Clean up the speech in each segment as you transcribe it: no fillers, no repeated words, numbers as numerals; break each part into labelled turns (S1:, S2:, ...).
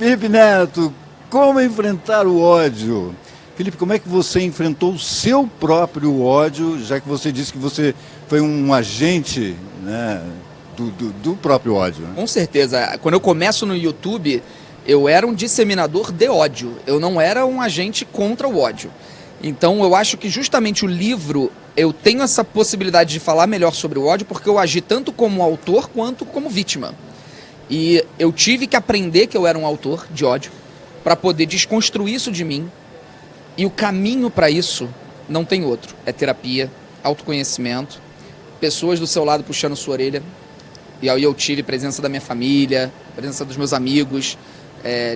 S1: Felipe Neto, como enfrentar o ódio? Felipe, como é que você enfrentou o seu próprio ódio, já que você disse que você foi um agente, né, do próprio ódio? Né?
S2: Com certeza. Quando eu começo no YouTube, eu era um disseminador de ódio. Eu não era um agente contra o ódio. Então eu acho que justamente o livro, eu tenho essa possibilidade de falar melhor sobre o ódio porque eu agi tanto como autor quanto como vítima. E eu tive que aprender que eu era um autor de ódio para poder desconstruir isso de mim. E o caminho para isso não tem outro. É terapia, autoconhecimento, pessoas do seu lado puxando sua orelha. E aí eu tive presença da minha família, presença dos meus amigos.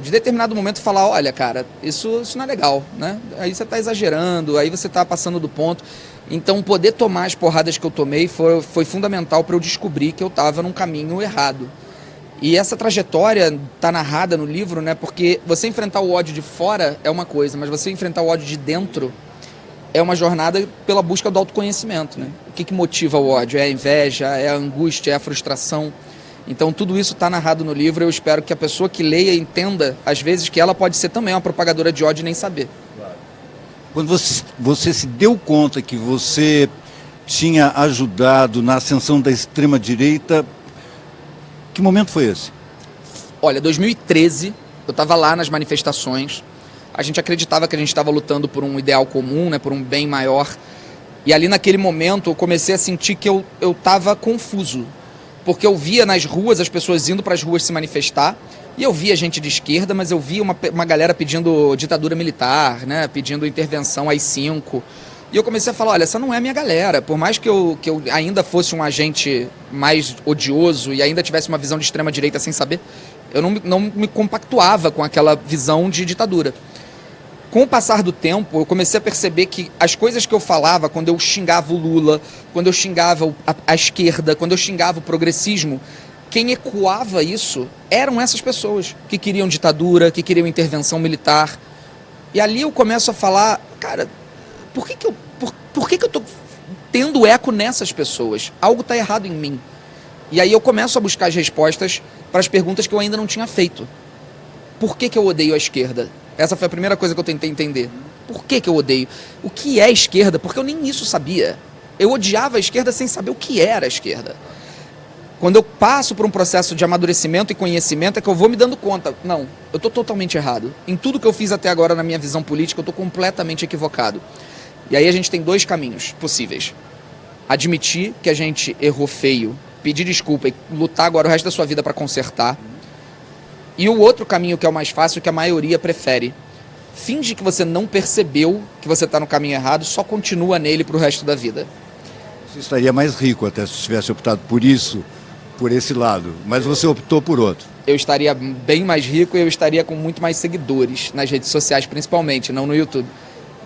S2: De determinado momento falar, olha, cara, isso não é legal, né? Aí você está exagerando, aí você está passando do ponto. Então poder tomar as porradas que eu tomei foi fundamental para eu descobrir que eu estava num caminho errado. E essa trajetória está narrada no livro, né? Porque você enfrentar o ódio de fora é uma coisa, mas você enfrentar o ódio de dentro é uma jornada pela busca do autoconhecimento, né? O que motiva o ódio? É a inveja, é a angústia, é a frustração. Então tudo isso está narrado no livro. Eu espero que a pessoa que leia entenda, às vezes, que ela pode ser também uma propagadora de ódio e nem saber.
S1: Quando você se deu conta que você tinha ajudado na ascensão da extrema-direita, que momento foi esse?
S2: Olha, 2013, eu estava lá nas manifestações, a gente acreditava que a gente estava lutando por um ideal comum, né, por um bem maior, e ali naquele momento eu comecei a sentir que eu estava confuso, porque eu via nas ruas as pessoas indo para as ruas se manifestar, e eu via gente de esquerda, mas eu via uma galera pedindo ditadura militar, né, pedindo intervenção AI-5, e eu comecei a falar, olha, essa não é a minha galera. Por mais que eu ainda fosse um agente mais odioso e ainda tivesse uma visão de extrema-direita sem saber, eu não me compactuava com aquela visão de ditadura. Com o passar do tempo, eu comecei a perceber que as coisas que eu falava, quando eu xingava o Lula, quando eu xingava a esquerda, quando eu xingava o progressismo, quem ecoava isso eram essas pessoas que queriam ditadura, que queriam intervenção militar. E ali eu começo a falar, cara, por que eu tô tendo eco nessas pessoas? Algo está errado em mim. E aí eu começo a buscar as respostas para as perguntas que eu ainda não tinha feito. Por que eu odeio a esquerda? Essa foi a primeira coisa que eu tentei entender. Por que eu odeio? O que é esquerda? Porque eu nem isso sabia. Eu odiava a esquerda sem saber o que era a esquerda. Quando eu passo por um processo de amadurecimento e conhecimento é que eu vou me dando conta. Não, eu estou totalmente errado. Em tudo que eu fiz até agora na minha visão política, eu estou completamente equivocado. E aí a gente tem dois caminhos possíveis. Admitir que a gente errou feio, pedir desculpa e lutar agora o resto da sua vida para consertar. E o outro caminho, que é o mais fácil, que a maioria prefere. Finge que você não percebeu que você está no caminho errado, só continua nele para o resto da vida.
S1: Você estaria mais rico até se tivesse optado por isso, por esse lado, mas você optou por outro.
S2: Eu estaria bem mais rico e eu estaria com muito mais seguidores nas redes sociais, principalmente, não no YouTube.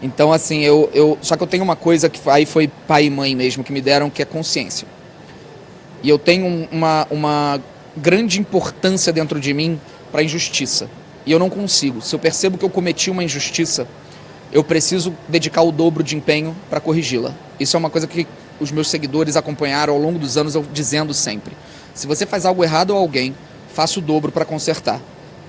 S2: Então, assim, só que eu tenho uma coisa que aí foi pai e mãe mesmo que me deram, que é consciência. E eu tenho uma grande importância dentro de mim para a injustiça. E eu não consigo. Se eu percebo que eu cometi uma injustiça, eu preciso dedicar o dobro de empenho para corrigi-la. Isso é uma coisa que os meus seguidores acompanharam ao longo dos anos, eu dizendo sempre. Se você faz algo errado a alguém, faça o dobro para consertar.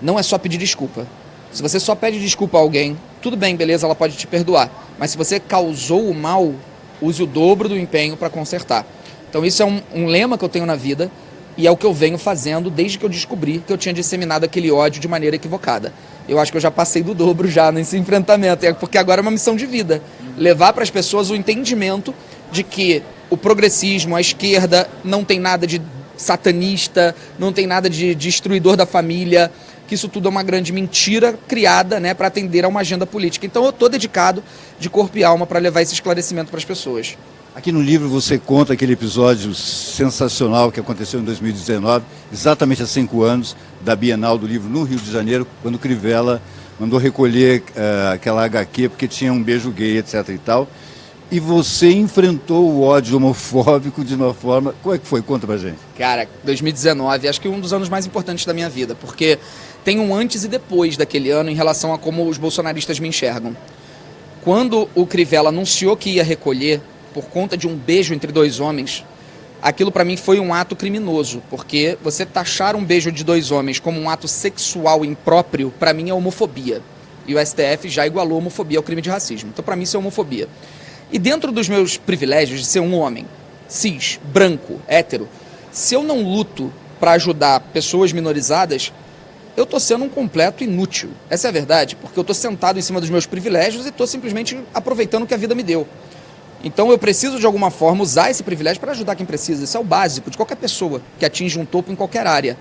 S2: Não é só pedir desculpa. Se você só pede desculpa a alguém, tudo bem, beleza, ela pode te perdoar. Mas se você causou o mal, use o dobro do empenho para consertar. Então isso é um lema que eu tenho na vida e é o que eu venho fazendo desde que eu descobri que eu tinha disseminado aquele ódio de maneira equivocada. Eu acho que eu já passei do dobro já nesse enfrentamento, porque agora é uma missão de vida. Levar para as pessoas o entendimento de que o progressismo, a esquerda, não tem nada de satanista, não tem nada de destruidor da família, que isso tudo é uma grande mentira criada, né, para atender a uma agenda política. Então eu estou dedicado de corpo e alma para levar esse esclarecimento para as pessoas.
S1: Aqui no livro você conta aquele episódio sensacional que aconteceu em 2019, exatamente há 5 anos, da Bienal do Livro no Rio de Janeiro, quando o Crivella mandou recolher aquela HQ porque tinha um beijo gay, etc. e tal. E você enfrentou o ódio homofóbico de uma forma... Como é que foi? Conta pra gente.
S2: Cara, 2019, acho que um dos anos mais importantes da minha vida, porque tem um antes e depois daquele ano em relação a como os bolsonaristas me enxergam. Quando o Crivella anunciou que ia recolher, por conta de um beijo entre dois homens, aquilo para mim foi um ato criminoso, porque você taxar um beijo de dois homens como um ato sexual impróprio, para mim é homofobia. E o STF já igualou a homofobia ao crime de racismo. Então, para mim, isso é homofobia. E dentro dos meus privilégios de ser um homem cis, branco, hétero, se eu não luto para ajudar pessoas minorizadas, eu estou sendo um completo inútil. Essa é a verdade, porque eu estou sentado em cima dos meus privilégios e estou simplesmente aproveitando o que a vida me deu. Então eu preciso de alguma forma usar esse privilégio para ajudar quem precisa. Isso é o básico de qualquer pessoa que atinge um topo em qualquer área.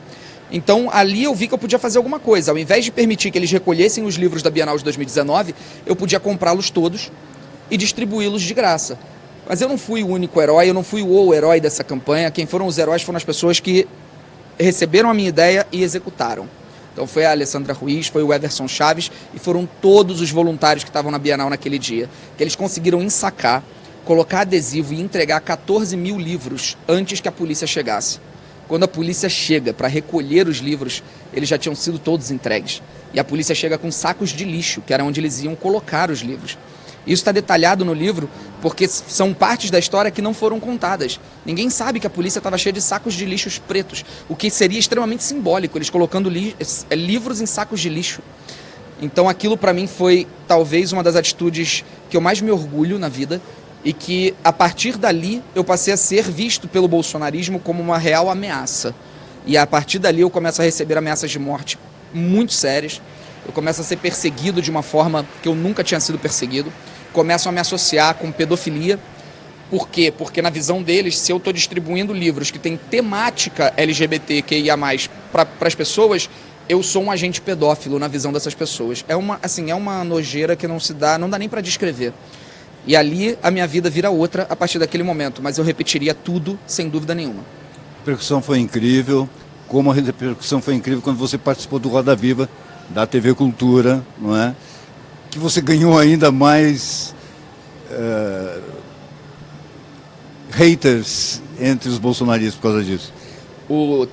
S2: Então ali eu vi que eu podia fazer alguma coisa. Ao invés de permitir que eles recolhessem os livros da Bienal de 2019, eu podia comprá-los todos e distribuí-los de graça. Mas eu não fui o único herói, eu não fui o herói dessa campanha. Quem foram os heróis foram as pessoas que receberam a minha ideia e executaram. Então foi a Alessandra Ruiz, foi o Everson Chaves e foram todos os voluntários que estavam na Bienal naquele dia, que eles conseguiram ensacar, colocar adesivo e entregar 14 mil livros antes que a polícia chegasse. Quando a polícia chega para recolher os livros, eles já tinham sido todos entregues. E a polícia chega com sacos de lixo, que era onde eles iam colocar os livros. Isso está detalhado no livro porque são partes da história que não foram contadas. Ninguém sabe que a polícia estava cheia de sacos de lixos pretos, o que seria extremamente simbólico, eles colocando livros em sacos de lixo. Então aquilo para mim foi talvez uma das atitudes que eu mais me orgulho na vida e que a partir dali eu passei a ser visto pelo bolsonarismo como uma real ameaça. E a partir dali eu começo a receber ameaças de morte muito sérias, eu começo a ser perseguido de uma forma que eu nunca tinha sido perseguido. Começam a me associar com pedofilia. Por quê? Porque na visão deles, se eu estou distribuindo livros que têm temática LGBTQIA+, para as pessoas, eu sou um agente pedófilo na visão dessas pessoas. É uma nojeira que não dá nem para descrever. E ali a minha vida vira outra a partir daquele momento, mas eu repetiria tudo sem dúvida nenhuma.
S1: A repercussão foi incrível, como a repercussão foi incrível quando você participou do Roda Viva, da TV Cultura, não é? Que você ganhou ainda mais haters entre os bolsonaristas por causa disso.
S2: O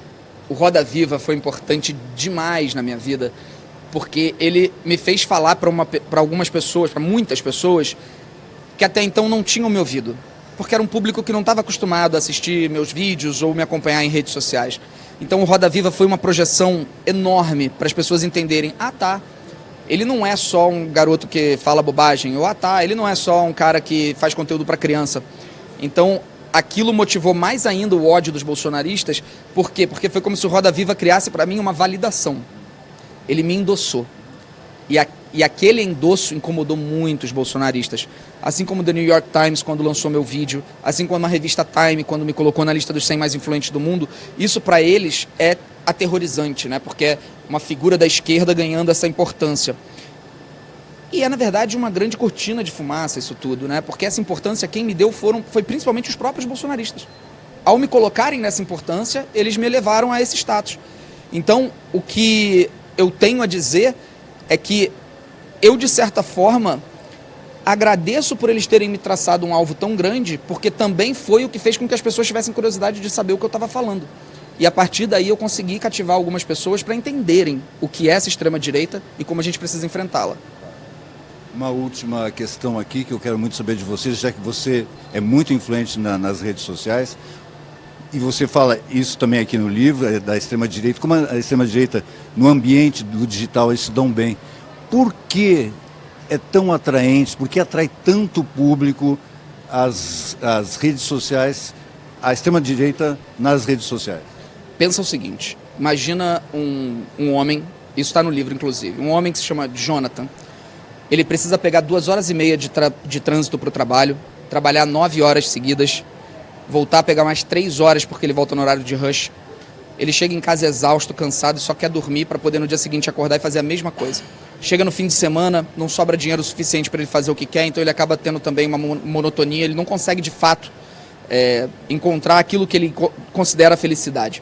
S2: Roda Viva foi importante demais na minha vida, porque ele me fez falar para algumas pessoas, para muitas pessoas, que até então não tinham me ouvido, porque era um público que não estava acostumado a assistir meus vídeos ou me acompanhar em redes sociais. Então o Roda Viva foi uma projeção enorme para as pessoas entenderem, ele não é só um garoto que fala bobagem, ou ele não é só um cara que faz conteúdo para criança. Então aquilo motivou mais ainda o ódio dos bolsonaristas. Por quê? Porque foi como se o Roda Viva criasse para mim uma validação. Ele me endossou. E aquele endosso incomodou muito os bolsonaristas. Assim como o The New York Times, quando lançou meu vídeo, assim como a revista Time, quando me colocou na lista dos 100 mais influentes do mundo, isso para eles é aterrorizante, né? Porque é uma figura da esquerda ganhando essa importância. E é, na verdade, uma grande cortina de fumaça isso tudo, né? Porque essa importância quem me deu foi principalmente os próprios bolsonaristas. Ao me colocarem nessa importância, eles me elevaram a esse status. Então, o que eu tenho a dizer é que eu, de certa forma, agradeço por eles terem me traçado um alvo tão grande, porque também foi o que fez com que as pessoas tivessem curiosidade de saber o que eu estava falando. E a partir daí eu consegui cativar algumas pessoas para entenderem o que é essa extrema-direita e como a gente precisa enfrentá-la.
S1: Uma última questão aqui que eu quero muito saber de você, já que você é muito influente nas redes sociais, e você fala isso também aqui no livro, da extrema-direita, como a extrema-direita no ambiente do digital eles se dão bem. Por que é tão atraente, por que atrai tanto público as redes sociais, a extrema-direita nas redes sociais?
S2: Pensa o seguinte, imagina um homem, isso está no livro inclusive, um homem que se chama Jonathan, ele precisa pegar 2h30 de trânsito para o trabalho, trabalhar 9 horas seguidas, voltar a pegar mais 3 horas porque ele volta no horário de rush, ele chega em casa exausto, cansado e só quer dormir para poder no dia seguinte acordar e fazer a mesma coisa. Chega no fim de semana, não sobra dinheiro suficiente para ele fazer o que quer, então ele acaba tendo também uma monotonia, ele não consegue de fato encontrar aquilo que ele considera felicidade.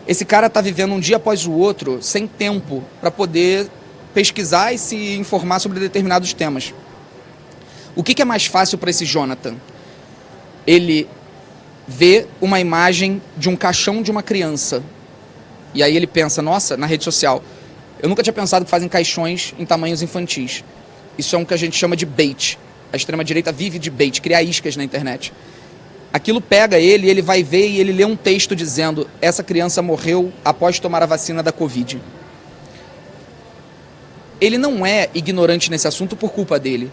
S2: Esse cara está vivendo um dia após o outro, sem tempo para poder pesquisar e se informar sobre determinados temas. O que é mais fácil para esse Jonathan? Ele vê uma imagem de um caixão de uma criança. E aí ele pensa, nossa, na rede social, eu nunca tinha pensado que fazem caixões em tamanhos infantis. Isso é um que a gente chama de bait. A extrema-direita vive de bait, cria iscas na internet. Aquilo pega ele, ele vai ver e ele lê um texto dizendo: essa criança morreu após tomar a vacina da Covid. Ele não é ignorante nesse assunto por culpa dele.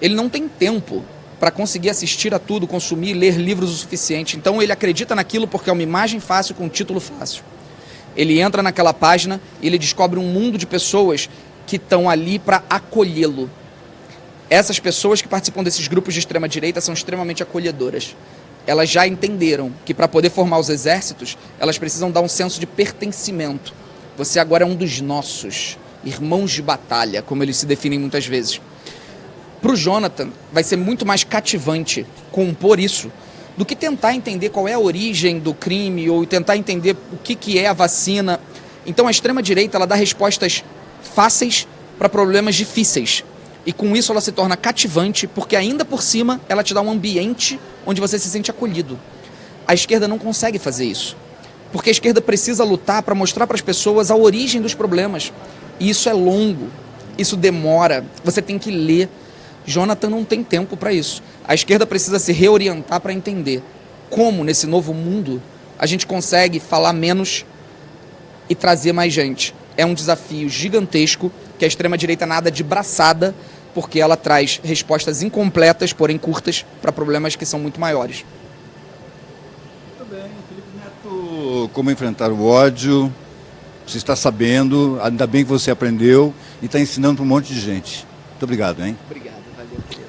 S2: Ele não tem tempo para conseguir assistir a tudo, consumir, ler livros o suficiente. Então ele acredita naquilo porque é uma imagem fácil com um título fácil. Ele entra naquela página e ele descobre um mundo de pessoas que estão ali para acolhê-lo. Essas pessoas que participam desses grupos de extrema-direita são extremamente acolhedoras. Elas já entenderam que para poder formar os exércitos, elas precisam dar um senso de pertencimento. Você agora é um dos nossos, irmãos de batalha, como eles se definem muitas vezes. Para o Jonathan, vai ser muito mais cativante compor isso do que tentar entender qual é a origem do crime ou tentar entender o que é a vacina. Então a extrema-direita ela dá respostas fáceis para problemas difíceis. E com isso ela se torna cativante, porque ainda por cima ela te dá um ambiente onde você se sente acolhido. A esquerda não consegue fazer isso, porque a esquerda precisa lutar para mostrar para as pessoas a origem dos problemas. E isso é longo, isso demora, você tem que ler. Jonathan não tem tempo para isso. A esquerda precisa se reorientar para entender como, nesse novo mundo, a gente consegue falar menos e trazer mais gente. É um desafio gigantesco que a extrema-direita nada de braçada, porque ela traz respostas incompletas, porém curtas, para problemas que são muito maiores.
S1: Muito bem, Felipe Neto, como enfrentar o ódio, você está sabendo, ainda bem que você aprendeu e está ensinando para um monte de gente. Muito obrigado, hein?
S2: Obrigado, valeu.